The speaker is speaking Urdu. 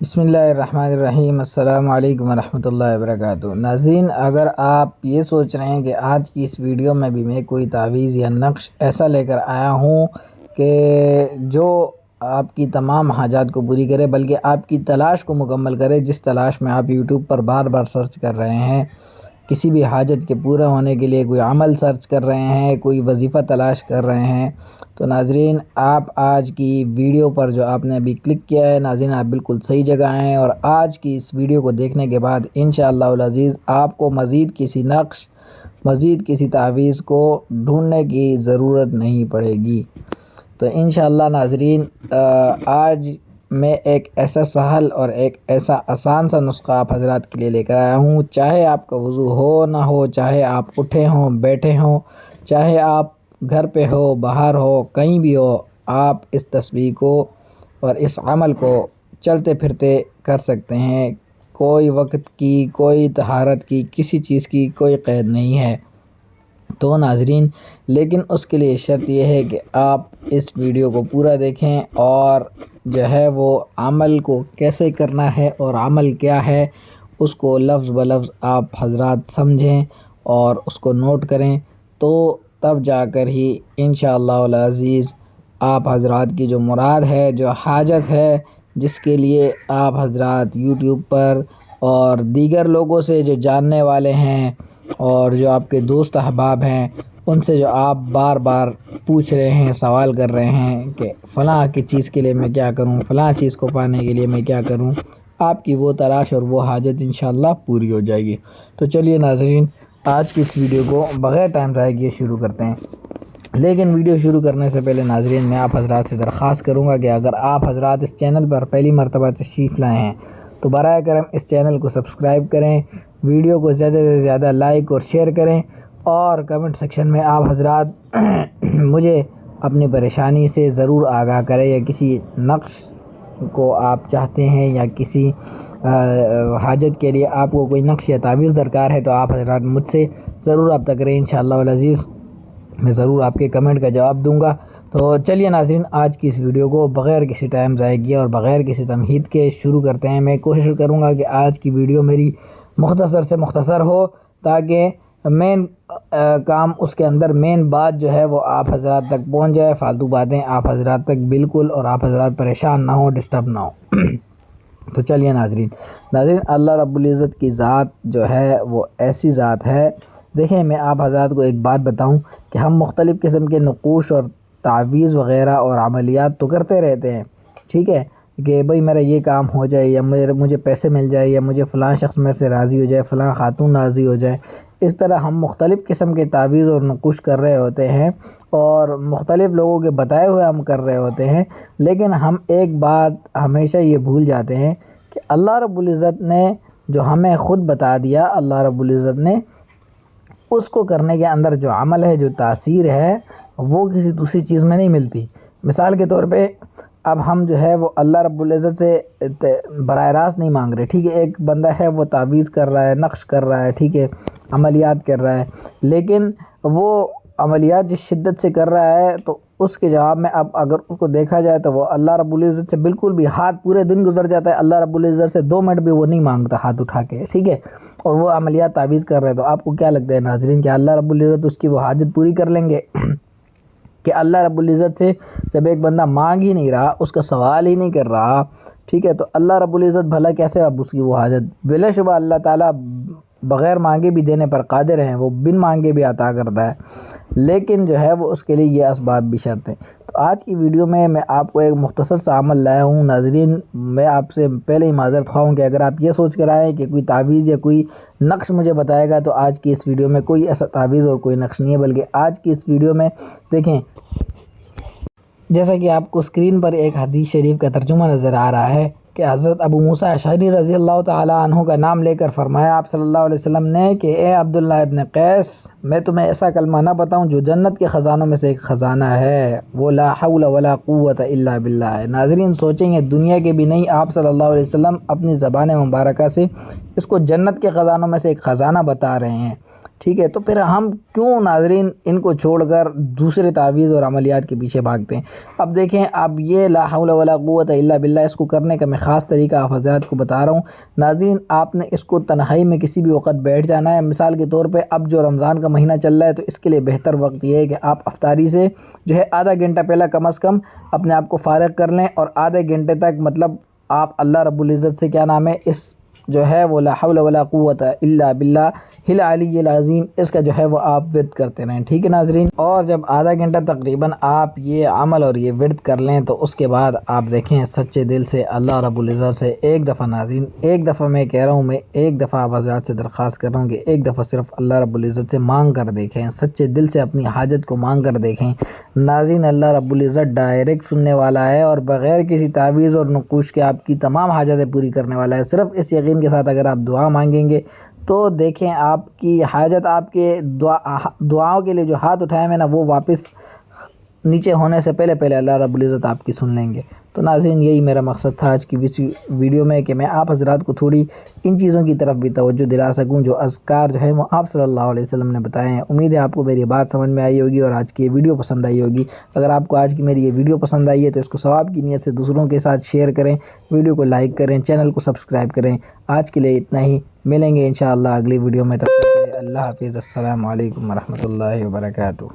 بسم اللہ الرحمن الرحیم۔ السلام علیکم ورحمۃ اللہ وبرکاتہ۔ ناظرین، اگر آپ یہ سوچ رہے ہیں کہ آج کی اس ویڈیو میں بھی میں کوئی تعویذ یا نقش ایسا لے کر آیا ہوں کہ جو آپ کی تمام حاجات کو پوری کرے، بلکہ آپ کی تلاش کو مکمل کرے، جس تلاش میں آپ یوٹیوب پر بار بار سرچ کر رہے ہیں، کسی بھی حاجت کے پورا ہونے کے لیے کوئی عمل سرچ کر رہے ہیں، کوئی وظیفہ تلاش کر رہے ہیں، تو ناظرین آپ آج کی ویڈیو پر جو آپ نے ابھی کلک کیا ہے، ناظرین آپ بالکل صحیح جگہ ہیں، اور آج کی اس ویڈیو کو دیکھنے کے بعد انشاءاللہ العزیز آپ کو مزید کسی نقش، مزید کسی تعویذ کو ڈھونڈنے کی ضرورت نہیں پڑے گی۔ تو انشاءاللہ ناظرین آج میں ایک ایسا سہل اور ایک ایسا آسان سا نسخہ آپ حضرات کے لیے لے کر آیا ہوں۔ چاہے آپ کا وضو ہو نہ ہو، چاہے آپ اٹھے ہوں بیٹھے ہوں، چاہے آپ گھر پہ ہو باہر ہو کہیں بھی ہو، آپ اس تسبیح کو اور اس عمل کو چلتے پھرتے کر سکتے ہیں۔ کوئی وقت کی، کوئی طہارت کی، کسی چیز کی کوئی قید نہیں ہے۔ تو ناظرین لیکن اس کے لیے شرط یہ ہے کہ آپ اس ویڈیو کو پورا دیکھیں، اور جو ہے وہ عمل کو کیسے کرنا ہے اور عمل کیا ہے اس کو لفظ بلفظ آپ حضرات سمجھیں اور اس کو نوٹ کریں، تو تب جا کر ہی انشاءاللہ العزیز آپ حضرات کی جو مراد ہے، جو حاجت ہے، جس کے لیے آپ حضرات یوٹیوب پر اور دیگر لوگوں سے جو جاننے والے ہیں اور جو آپ کے دوست احباب ہیں ان سے جو آپ بار بار پوچھ رہے ہیں، سوال کر رہے ہیں کہ فلاں کی چیز کے لیے میں کیا کروں، فلاں چیز کو پانے کے لیے میں کیا کروں، آپ کی وہ تلاش اور وہ حاجت انشاءاللہ پوری ہو جائے گی۔ تو چلیے ناظرین آج کی اس ویڈیو کو بغیر ٹائم ضائع کیے شروع کرتے ہیں۔ لیکن ویڈیو شروع کرنے سے پہلے ناظرین میں آپ حضرات سے درخواست کروں گا کہ اگر آپ حضرات اس چینل پر پہلی مرتبہ تشریف لائے ہیں تو براہ کرم اس چینل کو سبسکرائب کریں، ویڈیو کو زیادہ سے زیادہ لائک اور شیئر کریں، اور کمنٹ سیکشن میں آپ حضرات مجھے اپنی پریشانی سے ضرور آگاہ کریں، یا کسی نقش کو آپ چاہتے ہیں یا کسی حاجت کے لیے آپ کو کوئی نقش یا تعویذ درکار ہے تو آپ حضرات مجھ سے ضرور رابطہ کریں، انشاءاللہ العزیز میں ضرور آپ کے کمنٹ کا جواب دوں گا۔ تو چلیے ناظرین آج کی اس ویڈیو کو بغیر کسی ٹائم ضائع کیے اور بغیر کسی تمہید کے شروع کرتے ہیں۔ میں کوشش کروں گا کہ آج کی ویڈیو میری مختصر سے مختصر ہو، تاکہ مین کام اس کے اندر مین بات جو ہے وہ آپ حضرات تک پہنچ جائے، فالتو باتیں آپ حضرات تک بالکل، اور آپ حضرات پریشان نہ ہو، ڈسٹرب نہ ہو۔ تو چلیے ناظرین اللہ رب العزت کی ذات جو ہے وہ ایسی ذات ہے۔ دیکھیں میں آپ حضرات کو ایک بات بتاؤں کہ ہم مختلف قسم کے نقوش اور تعویذ وغیرہ اور عملیات تو کرتے رہتے ہیں، ٹھیک ہے، کہ بھئی میرا یہ کام ہو جائے، یا مجھے پیسے مل جائے، یا مجھے فلاں شخص میرے سے راضی ہو جائے، فلاں خاتون راضی ہو جائے۔ اس طرح ہم مختلف قسم کے تعویذ اور نقوش کر رہے ہوتے ہیں، اور مختلف لوگوں کے بتائے ہوئے ہم کر رہے ہوتے ہیں، لیکن ہم ایک بات ہمیشہ یہ بھول جاتے ہیں کہ اللہ رب العزت نے جو ہمیں خود بتا دیا، اللہ رب العزت نے اس کو کرنے کے اندر جو عمل ہے، جو تاثیر ہے، وہ کسی دوسری چیز میں نہیں ملتی۔ مثال کے طور پہ اب ہم جو ہے وہ اللہ رب العزت سے براہ راست نہیں مانگ رہے، ٹھیک ہے، ایک بندہ ہے وہ تعویذ کر رہا ہے، نقش کر رہا ہے، ٹھیک ہے، عملیات کر رہا ہے، لیکن وہ عملیات جس شدت سے کر رہا ہے تو اس کے جواب میں اب اگر اس کو دیکھا جائے تو وہ اللہ رب العزت سے بالکل بھی، ہاتھ پورے دن گزر جاتا ہے اللہ رب العزت سے 2 منٹ بھی وہ نہیں مانگتا ہاتھ اٹھا کے، ٹھیک ہے، اور وہ عملیات تعویذ کر رہے ہیں، تو آپ کو کیا لگتا ہے ناظرین کہ اللہ رب العزت اس کی وہ حاجت پوری کر لیں گے؟ کہ اللہ رب العزت سے جب ایک بندہ مانگ ہی نہیں رہا، اس کا سوال ہی نہیں کر رہا، ٹھیک ہے، تو اللہ رب العزت بھلا کیسے اب اس کی وہ حاجت؟ بلا شبہ اللہ تعالیٰ بغیر مانگے بھی دینے پر قادر ہیں، وہ بن مانگے بھی عطا کرتا ہے، لیکن جو ہے وہ اس کے لیے یہ اسباب بھی شرط ہیں۔ تو آج کی ویڈیو میں آپ کو ایک مختصر سا عمل لایا ہوں۔ ناظرین میں آپ سے پہلے ہی معذرت خواہ ہوں کہ اگر آپ یہ سوچ کر آئے کہ کوئی تعویذ یا کوئی نقش مجھے بتائے گا، تو آج کی اس ویڈیو میں کوئی ایسا تعویذ اور کوئی نقش نہیں ہے، بلکہ آج کی اس ویڈیو میں دیکھیں جیسا کہ آپ کو اسکرین پر ایک حدیث شریف کا ترجمہ نظر آ رہا ہے کہ حضرت ابو موسیٰ اشعری رضی اللہ تعالیٰ عنہ کا نام لے کر فرمایا آپ صلی اللہ علیہ وسلم نے کہ اے عبداللہ ابن قیس، میں تمہیں ایسا کلمہ نہ بتاؤں جو جنت کے خزانوں میں سے ایک خزانہ ہے، وہ لا حول ولا قوت الا باللہ ہے۔ ناظرین سوچیں گے دنیا کے بھی نہیں، آپ صلی اللہ علیہ وسلم اپنی زبان مبارکہ سے اس کو جنت کے خزانوں میں سے ایک خزانہ بتا رہے ہیں، ٹھیک ہے، تو پھر ہم کیوں ناظرین ان کو چھوڑ کر دوسرے تعویذ اور عملیات کے پیچھے بھاگتے ہیں؟ اب دیکھیں، اب یہ لا حول ولا قوت الا باللہ اس کو کرنے کا میں خاص طریقہ آپ حضرات کو بتا رہا ہوں۔ ناظرین، آپ نے اس کو تنہائی میں کسی بھی وقت بیٹھ جانا ہے۔ مثال کے طور پہ اب جو رمضان کا مہینہ چل رہا ہے، تو اس کے لیے بہتر وقت یہ ہے کہ آپ افطاری سے جو ہے آدھا گھنٹہ پہلے کم از کم اپنے آپ کو فارغ کر لیں، اور آدھے گھنٹے تک مطلب آپ اللہ رب العزت سے کیا نام ہے، اس جو ہے وہ لا حول ولا قوت الا باللہ العلی العظیم، اس کا جو ہے وہ آپ ورد کرتے رہیں، ٹھیک ہے ناظرین۔ اور جب آدھا گھنٹہ تقریباً آپ یہ عمل اور یہ ورد کر لیں، تو اس کے بعد آپ دیکھیں سچے دل سے اللہ رب العزت سے ایک دفعہ ناظرین، ایک دفعہ میں کہہ رہا ہوں، میں ایک دفعہ آپ حضرات سے درخواست کر رہا ہوں کہ ایک دفعہ صرف اللہ رب العزت سے مانگ کر دیکھیں، سچے دل سے اپنی حاجت کو مانگ کر دیکھیں ناظرین۔ اللہ رب العزت ڈائریکٹ سننے والا ہے، اور بغیر کسی تعویذ اور نقوش کے آپ کی تمام حاجتیں پوری کرنے والا ہے۔ صرف اس یقین کے ساتھ اگر آپ دعا مانگیں گے تو دیکھیں آپ کی حاجت، آپ کے دعاؤں کے لیے جو ہاتھ اٹھائے ہیں نا، وہ واپس نیچے ہونے سے پہلے پہلے اللہ رب العزت آپ کی سن لیں گے۔ تو ناظرین، یہی میرا مقصد تھا آج کی ویڈیو میں، کہ میں آپ حضرات کو تھوڑی ان چیزوں کی طرف بھی توجہ دلا سکوں جو اذکار جو ہے وہ آپ صلی اللہ علیہ وسلم نے بتائے ہیں۔ امید ہے آپ کو میری بات سمجھ میں آئی ہوگی اور آج کی یہ ویڈیو پسند آئی ہوگی۔ اگر آپ کو آج کی میری یہ ویڈیو پسند آئی ہے تو اس کو ثواب کی نیت سے دوسروں کے ساتھ شیئر کریں، ویڈیو کو لائک کریں، چینل کو سبسکرائب کریں۔ آج کے لیے اتنا ہی، ملیں گے انشاءاللہ اگلی ویڈیو میں، تب تک کے لیے اللہ حافظ، السلام علیکم ورحمۃ اللہ وبرکاتہ۔